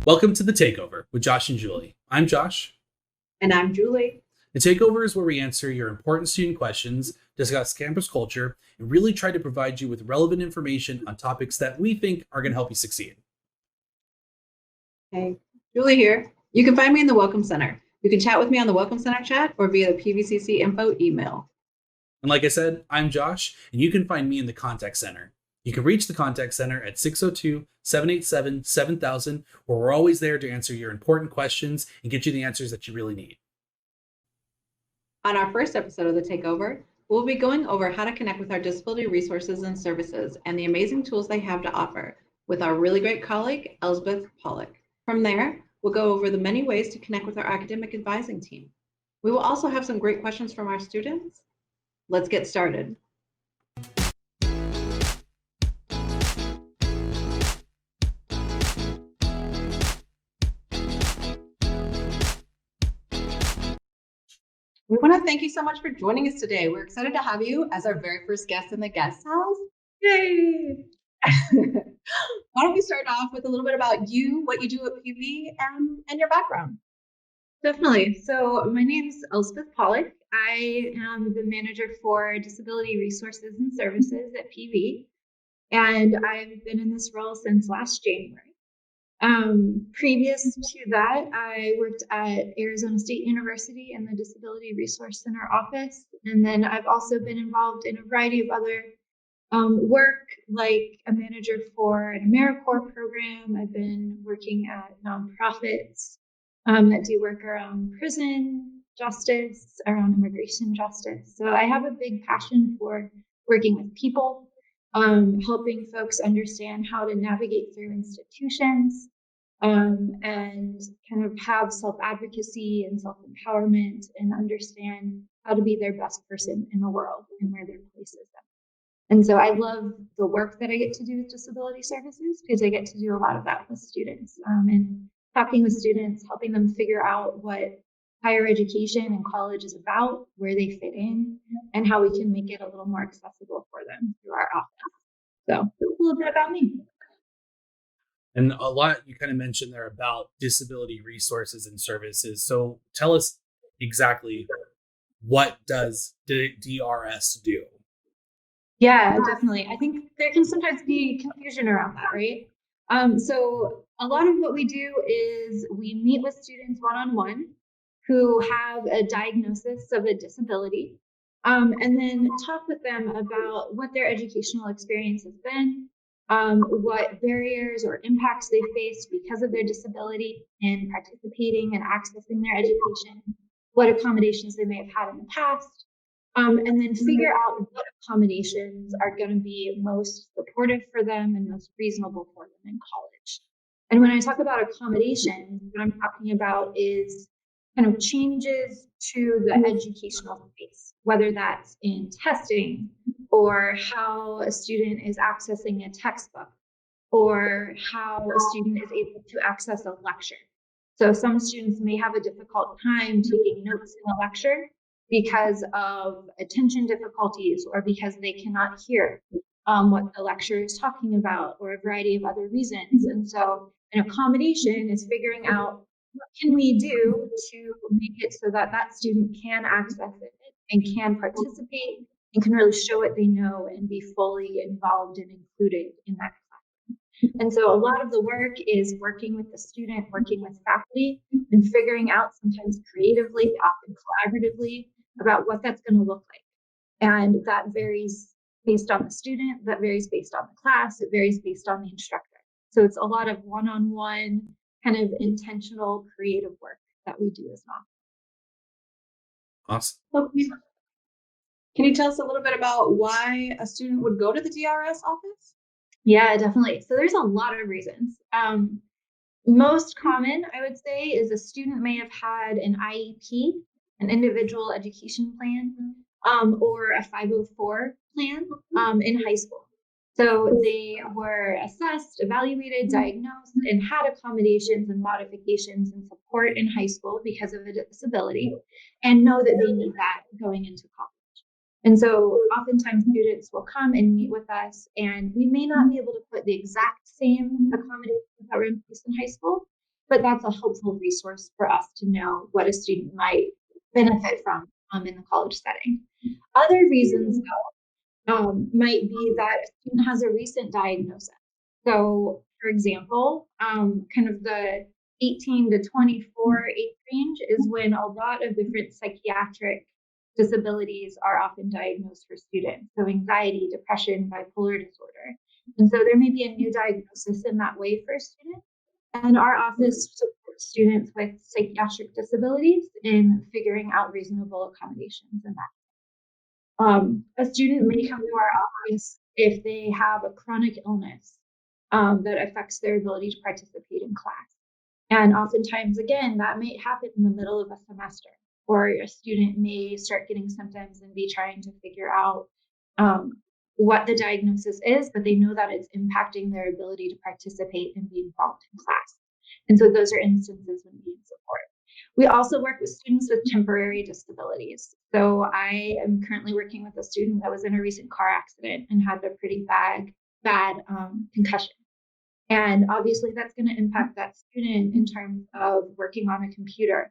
Welcome to the Takeover with Josh and Julie. I'm Josh. And I'm Julie. The Takeover is where we answer your important student questions, discuss campus culture, and really try to provide you with relevant information on topics that we think are going to help you succeed. Hey, Julie here. You can find me in the Welcome Center. You can chat with me on the Welcome Center chat or via the PVCC info email. And like I said, I'm Josh, and you can find me in the Contact Center. You can reach the Contact Center at 602-787-7000, where we're always there to answer your important questions and get you the answers that you really need. On our first episode of the Takeover, we'll be going over how to connect with our disability resources and services and the amazing tools they have to offer with our really great colleague, Elsbeth Pollock. From there, we'll go over the many ways to connect with our academic advising team. We will also have some great questions from our students. Let's get started. We want to thank you so much for joining us today. We're excited to have you as our very first guest in the guest house. Yay! Why don't we start off with a little bit about you, what you do at PV, and your background? Definitely. So my name is Elsbeth Pollock. I am the manager for Disability Resources and Services at PV, and I've been in this role since last January. Previous to that, I worked at Arizona State University in the Disability Resource Center office, and then I've also been involved in a variety of other work, like a manager for an AmeriCorps program. I've been working at nonprofits that do work around prison justice, around immigration justice. So I have a big passion for working with people, helping folks understand how to navigate through institutions, and kind of have self-advocacy and self-empowerment and understand how to be their best person in the world and where their place is them. And so I love the work that I get to do with disability services because I get to do a lot of that with students, and talking with students, helping them figure out what higher education and college is about, where they fit in, and how we can make it a little more accessible for them through our office. So a little bit about me. And a lot you kind of mentioned there about disability resources and services. So tell us exactly, what does DRS do? Yeah, definitely. I think there can sometimes be confusion around that, right? So a lot of what we do is we meet with students one-on-one who have a diagnosis of a disability, and then talk with them about what their educational experience has been, what barriers or impacts they faced because of their disability in participating and accessing their education, what accommodations they may have had in the past, and then figure out what accommodations are going to be most supportive for them and most reasonable for them in college. And when I talk about accommodations, what I'm talking about is kind of changes to the educational space, whether that's in testing or how a student is accessing a textbook or how a student is able to access a lecture. So some students may have a difficult time taking notes in a lecture because of attention difficulties or because they cannot hear what the lecturer is talking about, or a variety of other reasons. And so an accommodation is figuring out what can we do to make it so that that student can access it and can participate and can really show what they know and be fully involved and included in that class. And so a lot of the work is working with the student, working with faculty, and figuring out, sometimes creatively, often collaboratively, about what that's going to look like. And that varies based on the student, that varies based on the class, it varies based on the instructor. So it's a lot of one-on-one kind of intentional creative work that we do as an Awesome. Okay. Can you tell us a little bit about why a student would go to the DRS office? Yeah, definitely. So there's a lot of reasons. Most common, I would say, is a student may have had an IEP, an individual education plan, or a 504 plan in high school. So they were assessed, evaluated, diagnosed, and had accommodations and modifications and support in high school because of a disability, and know that they need that going into college. And so oftentimes students will come and meet with us, and we may not be able to put the exact same accommodations that were in place in high school, but that's a helpful resource for us to know what a student might benefit from in the college setting. Other reasons, might be that a student has a recent diagnosis. So, for example, kind of the 18 to 24 age range is when a lot of different psychiatric disabilities are often diagnosed for students. So, anxiety, depression, bipolar disorder. And so, there may be a new diagnosis in that way for a student. And our office supports students with psychiatric disabilities in figuring out reasonable accommodations in that. A student may come to our office if they have a chronic illness that affects their ability to participate in class. And oftentimes, again, that may happen in the middle of a semester, or a student may start getting symptoms and be trying to figure out what the diagnosis is, but they know that it's impacting their ability to participate and be involved in class. And so those are instances when we need support. We also work with students with temporary disabilities. So I am currently working with a student that was in a recent car accident and had a pretty bad concussion. And obviously that's going to impact that student in terms of working on a computer,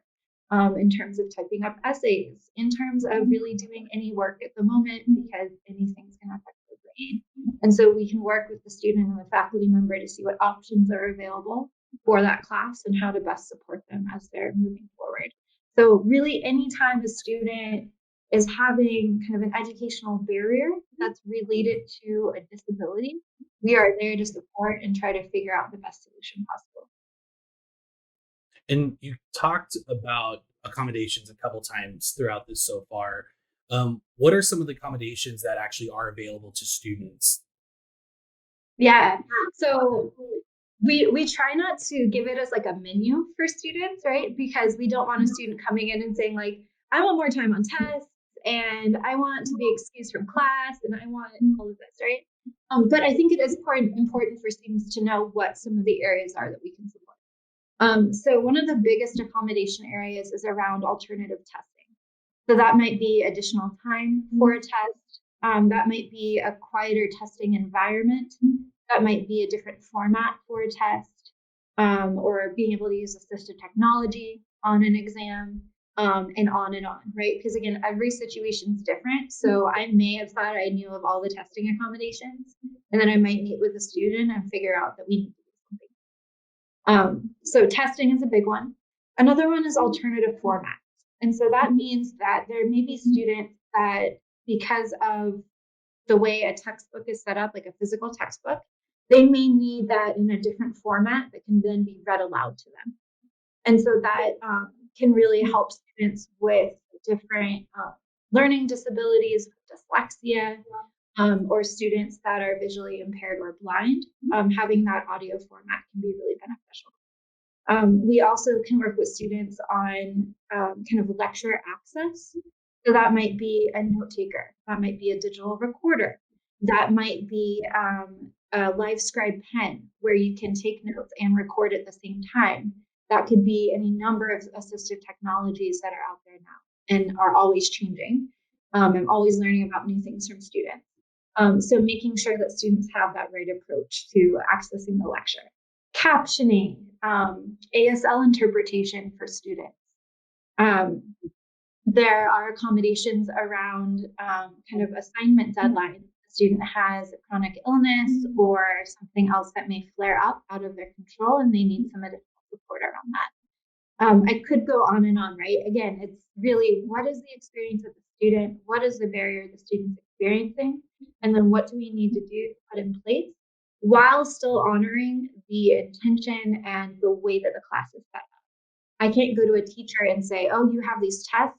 in terms of typing up essays, in terms of really doing any work at the moment, because anything's going to affect the brain. And so we can work with the student and the faculty member to see what options are available for that class and how to best support them as they're moving forward. So really anytime a student is having kind of an educational barrier that's related to a disability, we are there to support and try to figure out the best solution possible. And you talked about accommodations a couple times throughout this so far. What are some of the accommodations that actually are available to students? Yeah. So we try not to give it as like a menu for students, right? Because we don't want a student coming in and saying like, I want more time on tests and I want to be excused from class and I want all of this, right? But I think it is important for students to know what some of the areas are that we can support. So one of the biggest accommodation areas is around alternative testing. So that might be additional time for a test. That might be a quieter testing environment. That might be a different format for a test, or being able to use assistive technology on an exam, and on, right? Because again, every situation is different. So I may have thought I knew of all the testing accommodations, and then I might meet with a student and figure out that we need to do something. So testing is a big one. Another one is alternative formats. And so that means that there may be students that, because of the way a textbook is set up, like a physical textbook, they may need that in a different format that can then be read aloud to them. And so that can really help students with different learning disabilities, dyslexia, or students that are visually impaired or blind. Having that audio format can be really beneficial. We also can work with students on kind of lecture access. So that might be a note taker, that might be a digital recorder, that might be a live scribe pen where you can take notes and record at the same time. That could be any number of assistive technologies that are out there now and are always changing. I'm always learning about new things from students. So making sure that students have that right approach to accessing the lecture. Captioning, ASL interpretation for students. There are accommodations around kind of assignment deadlines. The student has a chronic illness or something else that may flare up out of their control and they need some additional support around that. I could go on and on, right? Again, it's really what is the experience of the student? What is the barrier the student's experiencing? And then what do we need to do to put in place while still honoring the intention and the way that the class is set up? I can't go to a teacher and say, oh, you have these tests.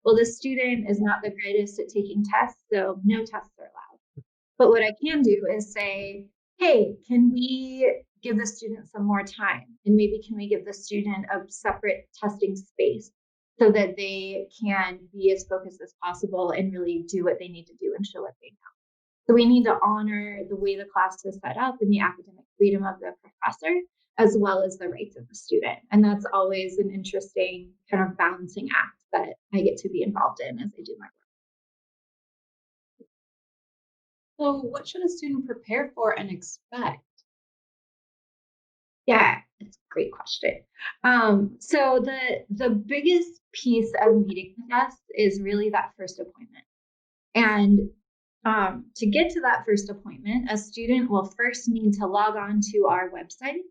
Well, the student is not the greatest at taking tests, so no tests are allowed. But what I can do is say, hey, can we give the student some more time? And maybe can we give the student a separate testing space so that they can be as focused as possible and really do what they need to do and show what they know. So we need to honor the way the class is set up and the academic freedom of the professor, as well as the rights of the student. And that's always an interesting kind of balancing act that I get to be involved in as I do my work. So what should a student prepare for and expect? Yeah. It's a great question. So the biggest piece of meeting with us is really that first appointment. And to get to that first appointment, a student will first need to log on to our website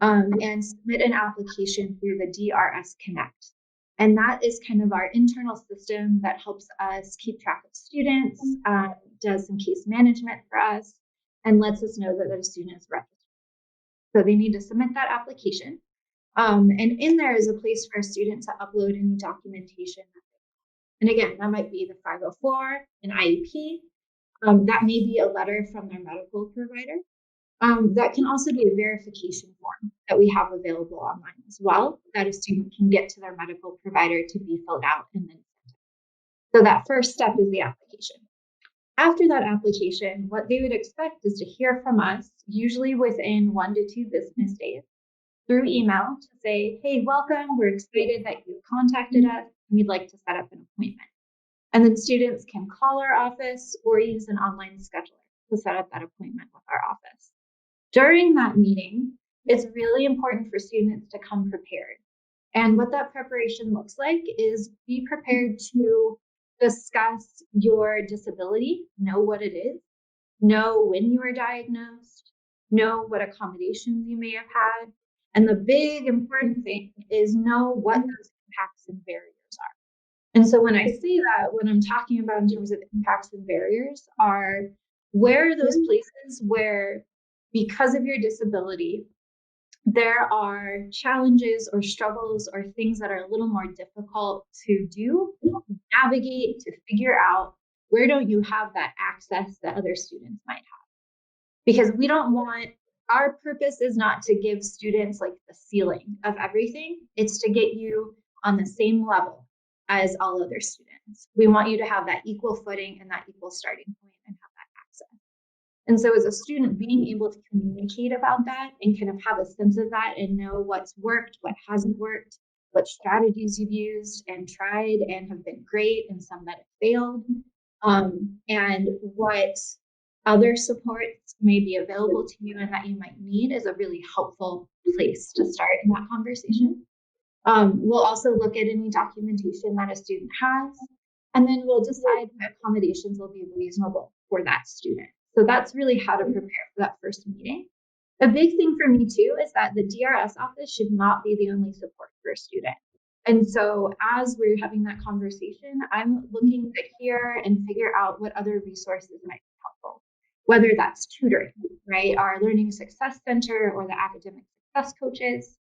and submit an application through the DRS Connect. And that is kind of our internal system that helps us keep track of students, does some case management for us, and lets us know that the student is registered. So they need to submit that application. And in there is a place for a student to upload any documentation. And again, that might be the 504, an IEP. That may be a letter from their medical provider. That can also be a verification form that we have available online as well, that a student can get to their medical provider to be filled out and then sent. So that first step is the application. After that application, what they would expect is to hear from us, usually within 1 to 2 business days, through email to say, hey, welcome, we're excited that you've contacted us, and we'd like to set up an appointment. And then students can call our office or use an online scheduler to set up that appointment with our office. During that meeting, it's really important for students to come prepared. And what that preparation looks like is be prepared to discuss your disability, know what it is, know when you were diagnosed, know what accommodations you may have had. And the big important thing is know what those impacts and barriers are. And so when I say that, what I'm talking about in terms of impacts and barriers are where are those places where, because of your disability, there are challenges or struggles or things that are a little more difficult to do, navigate, to figure out. Where don't you have that access that other students might have? Because we don't want, our purpose is not to give students like the ceiling of everything. It's to get you on the same level as all other students. We want you to have that equal footing and that equal starting point and have that access. And so as a student, being able to communicate about that and kind of have a sense of that and know what's worked, what hasn't worked, what strategies you've used and tried and have been great and some that have failed, and what other supports may be available to you and that you might need is a really helpful place to start in that conversation. We'll also look at any documentation that a student has, and then we'll decide what accommodations will be reasonable for that student. So that's really how to prepare for that first meeting. A big thing for me too is that the DRS office should not be the only support for a student. And so as we're having that conversation, I'm looking to hear and figure out what other resources might be helpful, whether that's tutoring, right? Our Learning Success Center or the Academic Success Coaches,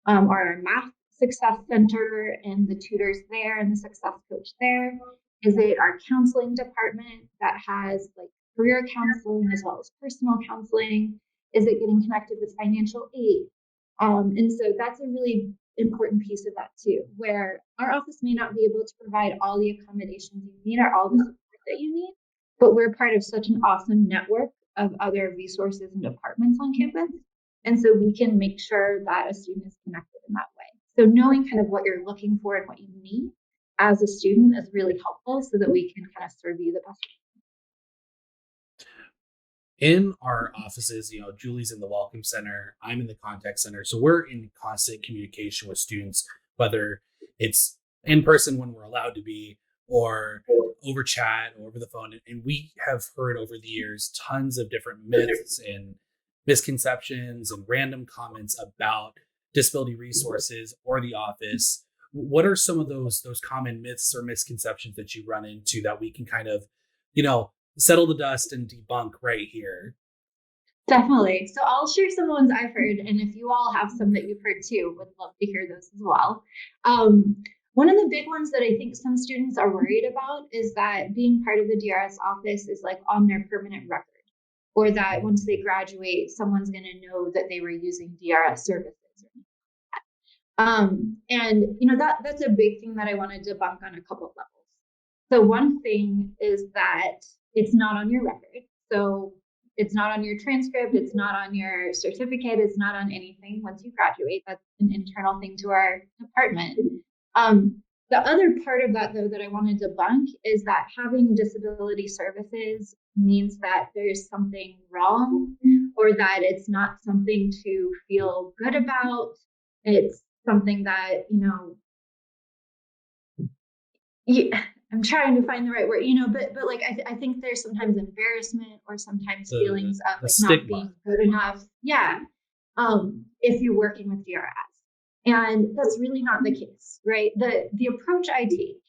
or our Math Success Center and the tutors there and the success coach there. Is it our counseling department that has like career counseling as well as personal counseling? Is it getting connected with financial aid? And so that's a really important piece of that too, where our office may not be able to provide all the accommodations you need or all the support that you need, but we're part of such an awesome network of other resources and departments on campus. And so we can make sure that a student is connected in that way. So knowing kind of what you're looking for and what you need as a student is really helpful so that we can kind of serve you the best. In our offices, Julie's in the Welcome Center, I'm in the Contact Center. So we're in constant communication with students, whether it's in person when we're allowed to be, or over chat or over the phone. And we have heard over the years tons of different myths and misconceptions and random comments about disability resources or the office. What are some of those common myths or misconceptions that you run into that we can kind of, settle the dust and debunk right here? Definitely. So I'll share some ones I've heard, and if you all have some that you've heard too, would love to hear those as well. One of the big ones that I think some students are worried about is that being part of the DRS office is like on their permanent record, or that once they graduate, someone's going to know that they were using DRS services. And that's a big thing that I want to debunk on a couple of levels. So one thing is that it's not on your record. So it's not on your transcript. It's not on your certificate. It's not on anything once you graduate. That's an internal thing to our department. The other part of that, though, that I want to debunk is that having disability services means that there's something wrong or that it's not something to feel good about. It's something that, I'm trying to find the right word, but like I think there's sometimes embarrassment or sometimes feelings of The like not stigma. being good enough. Yeah. If you're working with DRS. And that's really not the case, right? The approach I take,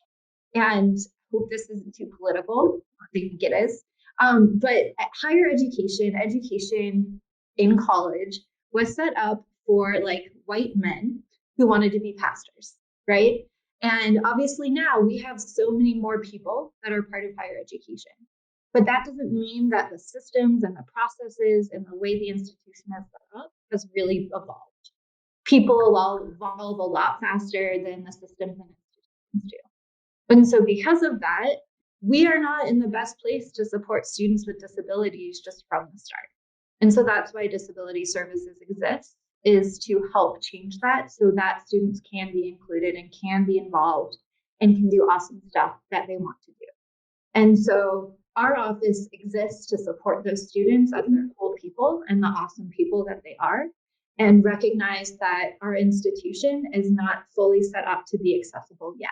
and hope this isn't too political, I think it is, but higher education in college was set up for like white men who wanted to be pastors, right? And obviously now we have so many more people that are part of higher education. But that doesn't mean that the systems and the processes and the way the institution has set up has really evolved. People evolve a lot faster than the systems and institutions do. And so because of that, we are not in the best place to support students with disabilities just from the start. And so that's why disability services exist, is to help change that so that students can be included and can be involved and can do awesome stuff that they want to do. And so our office exists to support those students as their whole people and the awesome people that they are, and recognize that our institution is not fully set up to be accessible yet.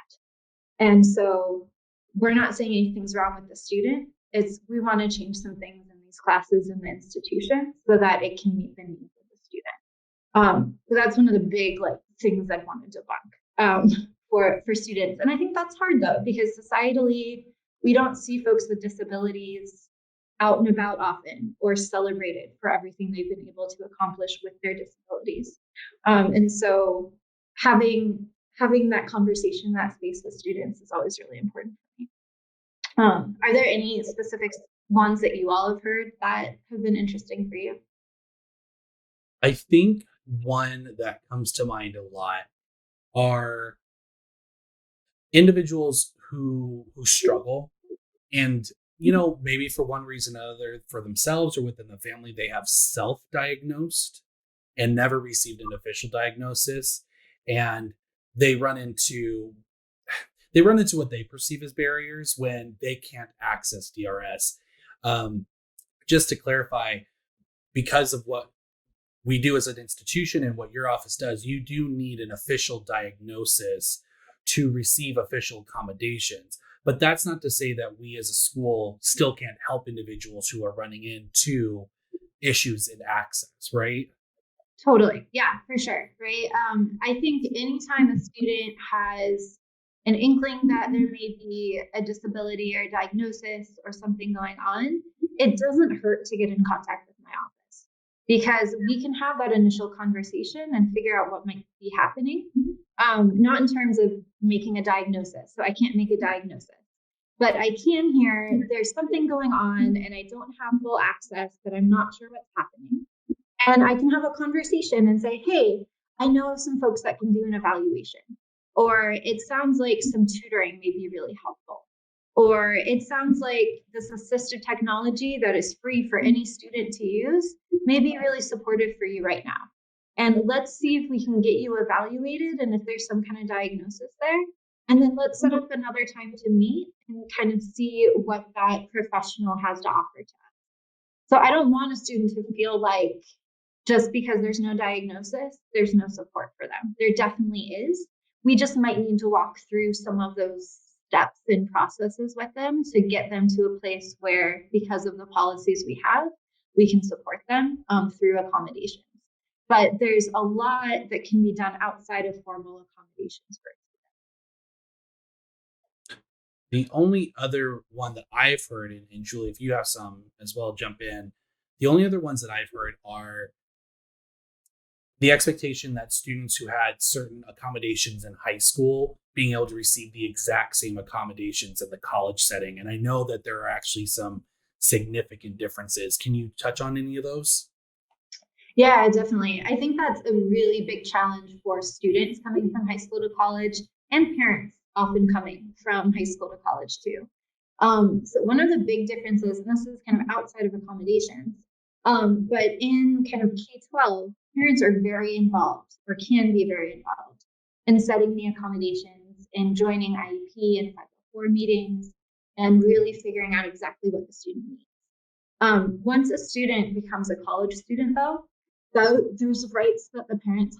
And so we're not saying anything's wrong with the student. It's we want to change some things in these classes in the institution so that it can meet the needs of the student. So that's one of the big things I'd want to debunk for students. And I think that's hard though, because societally we don't see folks with disabilities out and about often or celebrated for everything they've been able to accomplish with their disabilities. And so having that conversation, that space with students is always really important for me. Are there any specific ones that you all have heard that have been interesting for you? I think one that comes to mind a lot are individuals who struggle, and maybe for one reason or another, for themselves or within the family, they have self-diagnosed and never received an official diagnosis, and they run into what they perceive as barriers when they can't access DRS. Just to clarify, because of what we do as an institution and what your office does, you do need an official diagnosis to receive official accommodations. But that's not to say that we as a school still can't help individuals who are running into issues in access, right? Totally. Yeah, for sure. Right. I think anytime a student has an inkling that there may be a disability or a diagnosis or something going on, it doesn't hurt to get in contact with my office, because we can have that initial conversation and figure out what might be happening. Not in terms of making a diagnosis. So I can't make a diagnosis, but I can hear there's something going on and I don't have full access, but I'm not sure what's happening. And I can have a conversation and say, hey, I know of some folks that can do an evaluation. Or it sounds like some tutoring may be really helpful. Or it sounds like this assistive technology that is free for any student to use may be really supportive for you right now. And let's see if we can get you evaluated and if there's some kind of diagnosis there. And then let's set up another time to meet and kind of see what that professional has to offer to us. So I don't want a student to feel like just because there's no diagnosis, there's no support for them. There definitely is. We just might need to walk through some of those steps and processes with them to get them to a place where, because of the policies we have, we can support them through accommodations. But there's a lot that can be done outside of formal accommodations for students. The only other one that I've heard, and Julie, if you have some as well, jump in. The only other ones that I've heard are the expectation that students who had certain accommodations in high school being able to receive the exact same accommodations in the college setting. And I know that there are actually some significant differences. Can you touch on any of those? Yeah, definitely. I think that's a really big challenge for students coming from high school to college, and parents often coming from high school to college too. So one of the big differences, and this is kind of outside of accommodations, but in kind of K-12, parents are very involved, or can be very involved, in setting the accommodations and joining IEP and 504 meetings and really figuring out exactly what the student needs. Once a student becomes a college student, though, those rights that the parents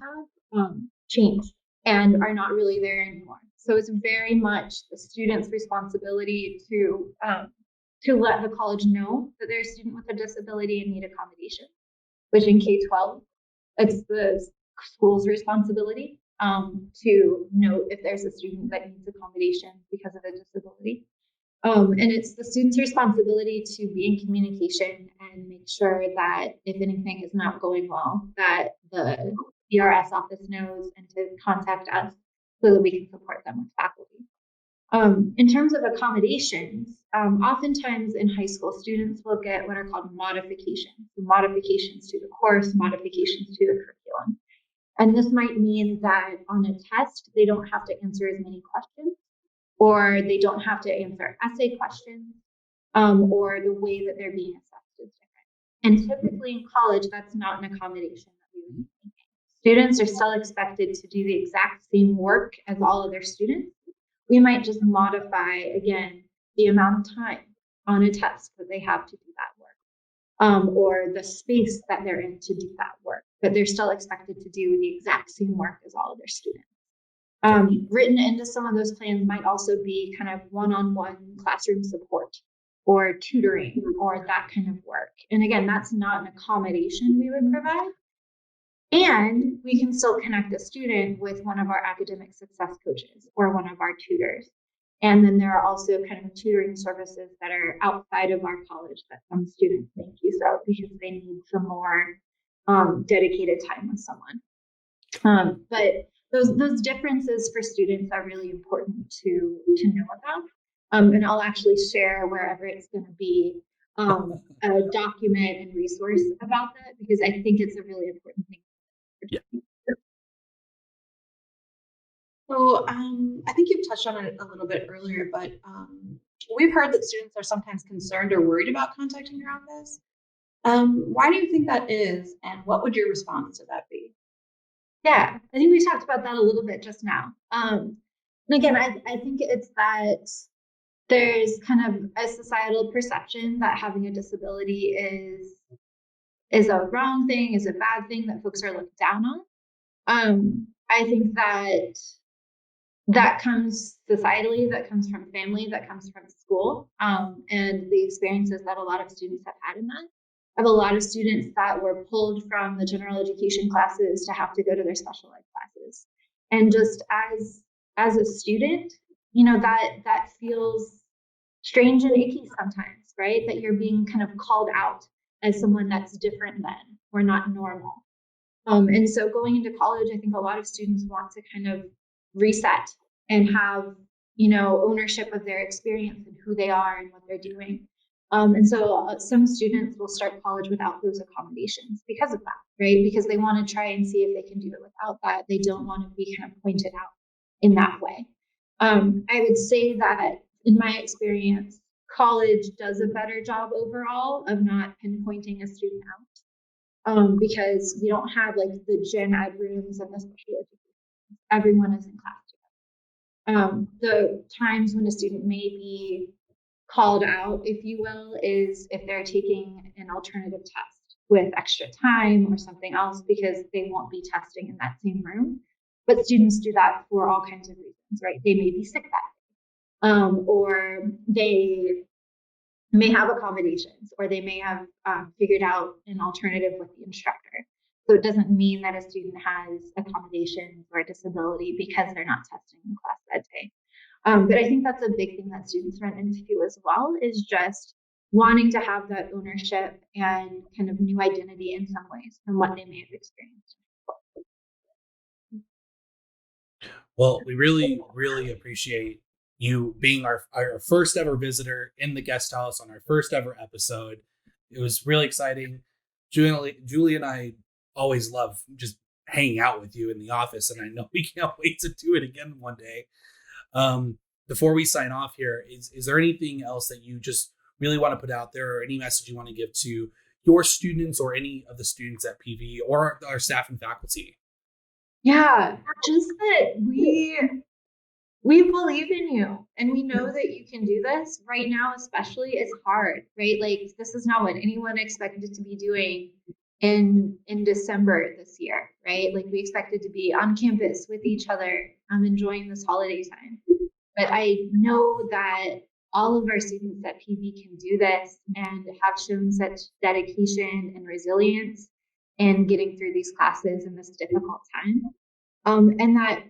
have change and are not really there anymore. So it's very much the student's responsibility to let the college know that they're a student with a disability and need accommodation, which in K-12, it's the school's responsibility to note if there's a student that needs accommodation because of a disability. And it's the student's responsibility to be in communication and make sure that if anything is not going well, that the ERS office knows and to contact us so that we can support them with faculty. In terms of accommodations, oftentimes in high school, students will get what are called modifications, modifications to the course, modifications to the curriculum. And this might mean that on a test, they don't have to answer as many questions, or they don't have to answer essay questions, or the way that they're being assessed is different. And typically in college, that's not an accommodation that we would be making. Students are still expected to do the exact same work as all other students. We might just modify, again, the amount of time on a test that they have to do that work, or the space that they're in to do that work, but they're still expected to do the exact same work as all other students. Written into some of those plans might also be kind of one-on-one classroom support or tutoring or that kind of work. And again, that's not an accommodation we would provide. And we can still connect a student with one of our academic success coaches or one of our tutors. And then there are also kind of tutoring services that are outside of our college that some students make use of because they need some more dedicated time with someone. But those differences for students are really important to know about. And I'll actually share wherever it's going to be a document and resource about that because I think it's a really important thing. Yeah. So I think you've touched on it a little bit earlier, but we've heard that students are sometimes concerned or worried about contacting your office. Why do you think that is, and what would your response to that be? Yeah, I think we talked about that a little bit just now. And again, I think it's that there's kind of a societal perception that having a disability is a wrong thing, is a bad thing that folks are looked down on. I think that comes societally, that comes from family, that comes from school, and the experiences that a lot of students have had in that. I have a lot of students that were pulled from the general education classes to have to go to their special ed classes. And just as a student, you know, that feels strange and icky sometimes, right? That you're being kind of called out as someone that's different than or not normal. And so going into college, I think a lot of students want to kind of reset and have, you know, ownership of their experience and who they are and what they're doing. And so some students will start college without those accommodations because of that, right? Because they want to try and see if they can do it without that. They don't want to be kind of pointed out in that way. I would say that in my experience, college does a better job overall of not pinpointing a student out because we don't have like the gen ed rooms and the special education. Everyone is in class together. The times when a student may be called out, if you will, is if they're taking an alternative test with extra time or something else because they won't be testing in that same room. But students do that for all kinds of reasons, right? They may be sick that day, or they may have accommodations, or they may have figured out an alternative with the instructor. So it doesn't mean that a student has accommodations or a disability because they're not testing in class that day. But I think that's a big thing that students run into as well, is just wanting to have that ownership and kind of new identity in some ways from what they may have experienced. Well, we really, really appreciate you being our first ever visitor in the guest house on our first ever episode. It was really exciting. Julie and I always love just hanging out with you in the office, and I know we can't wait to do it again one day. Before we sign off here, is there anything else that you just really want to put out there, or any message you want to give to your students or any of the students at PV or our staff and faculty? Yeah, just that We believe in you and we know that you can do this. Right now, especially, it's hard, right? Like this is not what anyone expected to be doing in December this year, right? Like we expected to be on campus with each other, enjoying this holiday time. But I know that all of our students at PV can do this and have shown such dedication and resilience in getting through these classes in this difficult time. And that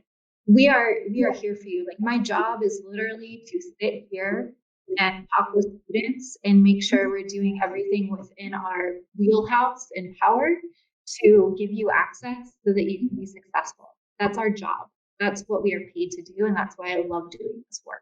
we are here for you. Like my job is literally to sit here and talk with students and make sure we're doing everything within our wheelhouse and power to give you access so that you can be successful. That's our job. That's what we are paid to do, and that's why I love doing this work.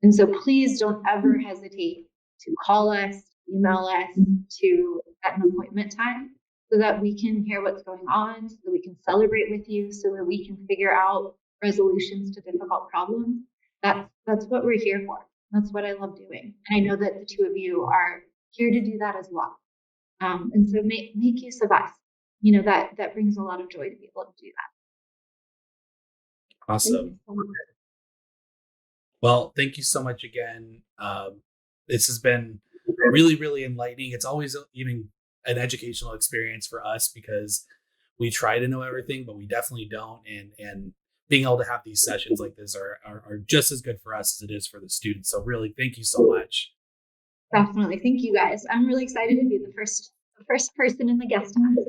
And so please don't ever hesitate to call us, email us, to set an appointment time so that we can hear what's going on, so that we can celebrate with you, so that we can figure out resolutions to difficult problems. That's what we're here for. That's what I love doing. And I know that the two of you are here to do that as well. And so make use of us. You know, that brings a lot of joy to be able to do that. Awesome. Well, thank you so much again. This has been really, really enlightening. It's always even an educational experience for us because we try to know everything, but we definitely don't. And being able to have these sessions like this are just as good for us as it is for the students. So really, thank you so much. Definitely. Thank you guys. I'm really excited to be the first person in the guest house.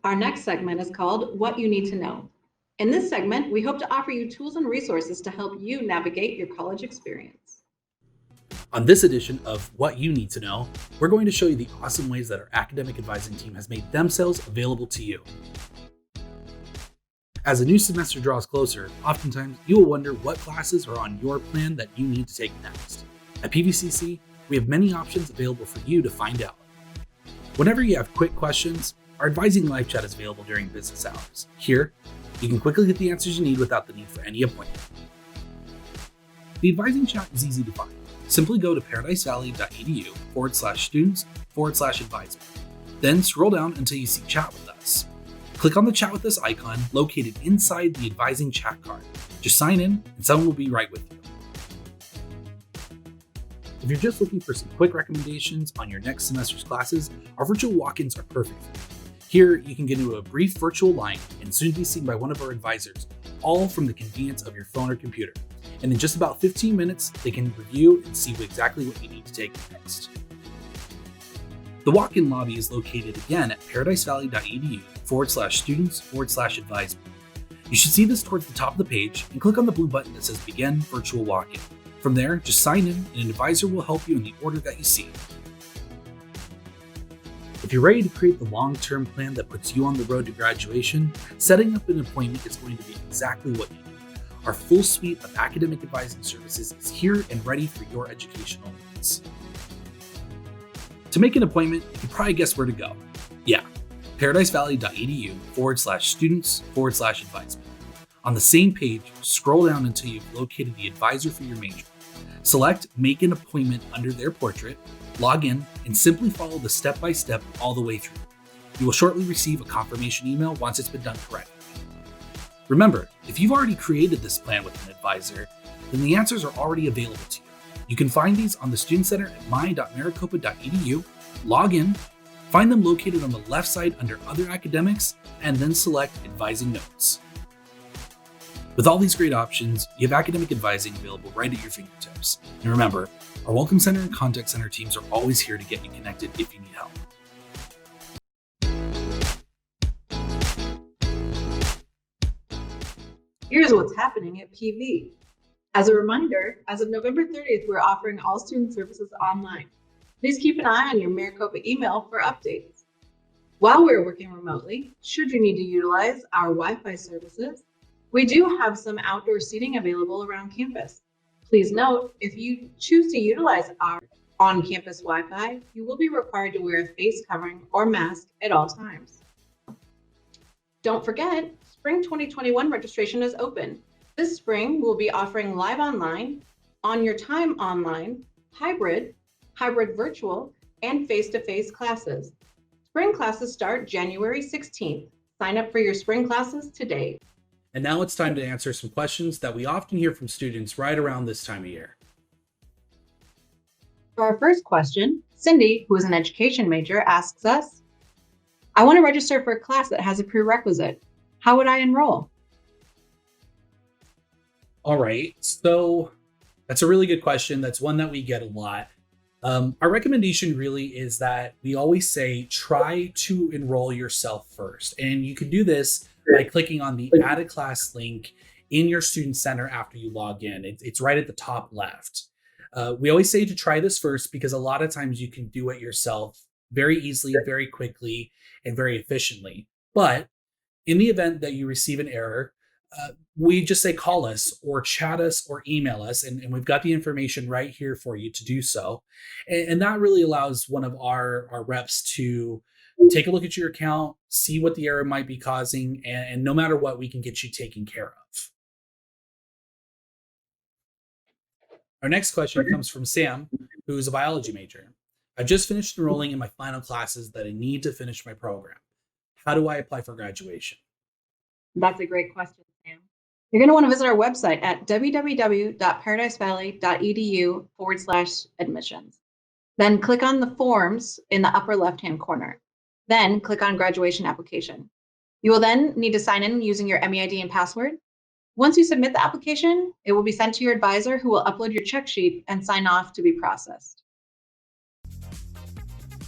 Our next segment is called What You Need to Know. In this segment, we hope to offer you tools and resources to help you navigate your college experience. On this edition of What You Need to Know, we're going to show you the awesome ways that our academic advising team has made themselves available to you. As a new semester draws closer, oftentimes you will wonder what classes are on your plan that you need to take next. At PVCC, we have many options available for you to find out. Whenever you have quick questions, our advising live chat is available during business hours. Here, you can quickly get the answers you need without the need for any appointment. The advising chat is easy to find. Simply go to paradisevalley.edu/students/advisement. Then scroll down until you see Chat with Us. Click on the Chat with Us icon located inside the advising chat card. Just sign in and someone will be right with you. If you're just looking for some quick recommendations on your next semester's classes, our virtual walk-ins are perfect for you. Here, you can get into a brief virtual line and soon be seen by one of our advisors, all from the convenience of your phone or computer. And in just about 15 minutes, they can review and see exactly what you need to take next. The walk-in lobby is located again at paradisevalley.edu/students/advisement. You should see this towards the top of the page and click on the blue button that says Begin Virtual Walk-in. From there, just sign in and an advisor will help you in the order that you see. If you're ready to create the long-term plan that puts you on the road to graduation, setting up an appointment is going to be exactly what you need. Our full suite of academic advising services is here and ready for your educational needs. To make an appointment, you can probably guess where to go. Yeah, paradisevalley.edu/students/advisement. On the same page, scroll down until you've located the advisor for your major. Select Make an Appointment under their portrait, log in, and simply follow the step-by-step all the way through. You will shortly receive a confirmation email once it's been done correctly. Remember, if you've already created this plan with an advisor, then the answers are already available to you. You can find these on the Student Center at my.maricopa.edu, log in, find them located on the left side under Other Academics, and then select Advising Notes. With all these great options, you have academic advising available right at your fingertips. And remember, our Welcome Center and Contact Center teams are always here to get you connected if you need help. Here's what's happening at PV. As a reminder, as of November 30th, we're offering all student services online. Please keep an eye on your Maricopa email for updates. While we're working remotely, should you need to utilize our Wi-Fi services, we do have some outdoor seating available around campus. Please note, if you choose to utilize our on-campus Wi-Fi, you will be required to wear a face covering or mask at all times. Don't forget, Spring 2021 registration is open. This spring, we'll be offering live online, on your time online, hybrid virtual, and face-to-face classes. Spring classes start January 16th. Sign up for your spring classes today. And now it's time to answer some questions that we often hear from students right around this time of year. For our first question, Cindy, who is an education major, asks us, I want to register for a class that has a prerequisite. How would I enroll? All right, so that's a really good question. That's one that we get a lot. Our recommendation really is that we always say try to enroll yourself first. And you can do this by clicking on the Add a Class link in your Student Center after you log in. It's right at the top left. We always say to try this first because a lot of times you can do it yourself very easily, very quickly, and very efficiently. But in the event that you receive an error, we just say call us or chat us or email us, and we've got the information right here for you to do so. And that really allows one of our reps to take a look at your account, see what the error might be causing, and no matter what, we can get you taken care of. Our next question comes from Sam, who is a biology major. I've just finished enrolling in my final classes that I need to finish my program. How do I apply for graduation? That's a great question, Sam. You're going to want to visit our website at www.paradisevalley.edu/admissions. Then click on the forms in the upper left-hand corner. Then click on graduation application. You will then need to sign in using your MEID and password. Once you submit the application, it will be sent to your advisor who will upload your check sheet and sign off to be processed.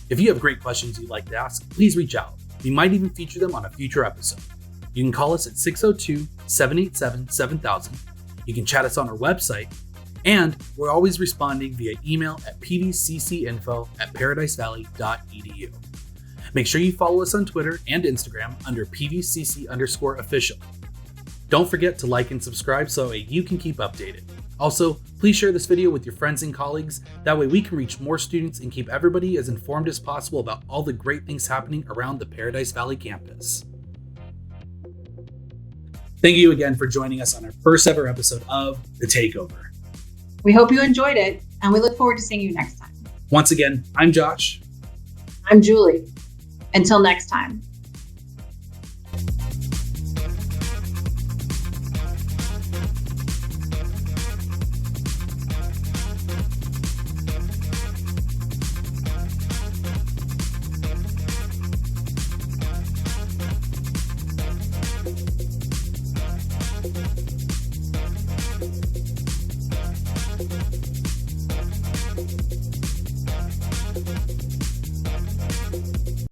If you have great questions you'd like to ask, please reach out. We might even feature them on a future episode. You can call us at 602-787-7000. You can chat us on our website, and we're always responding via email at pvccinfo@paradisevalley.edu. Make sure you follow us on Twitter and Instagram under pvcc_official. Don't forget to like and subscribe so you can keep updated. Also, please share this video with your friends and colleagues. That way we can reach more students and keep everybody as informed as possible about all the great things happening around the Paradise Valley campus. Thank you again for joining us on our first ever episode of The Takeover. We hope you enjoyed it, and we look forward to seeing you next time. Once again, I'm Josh. I'm Julie. Until next time.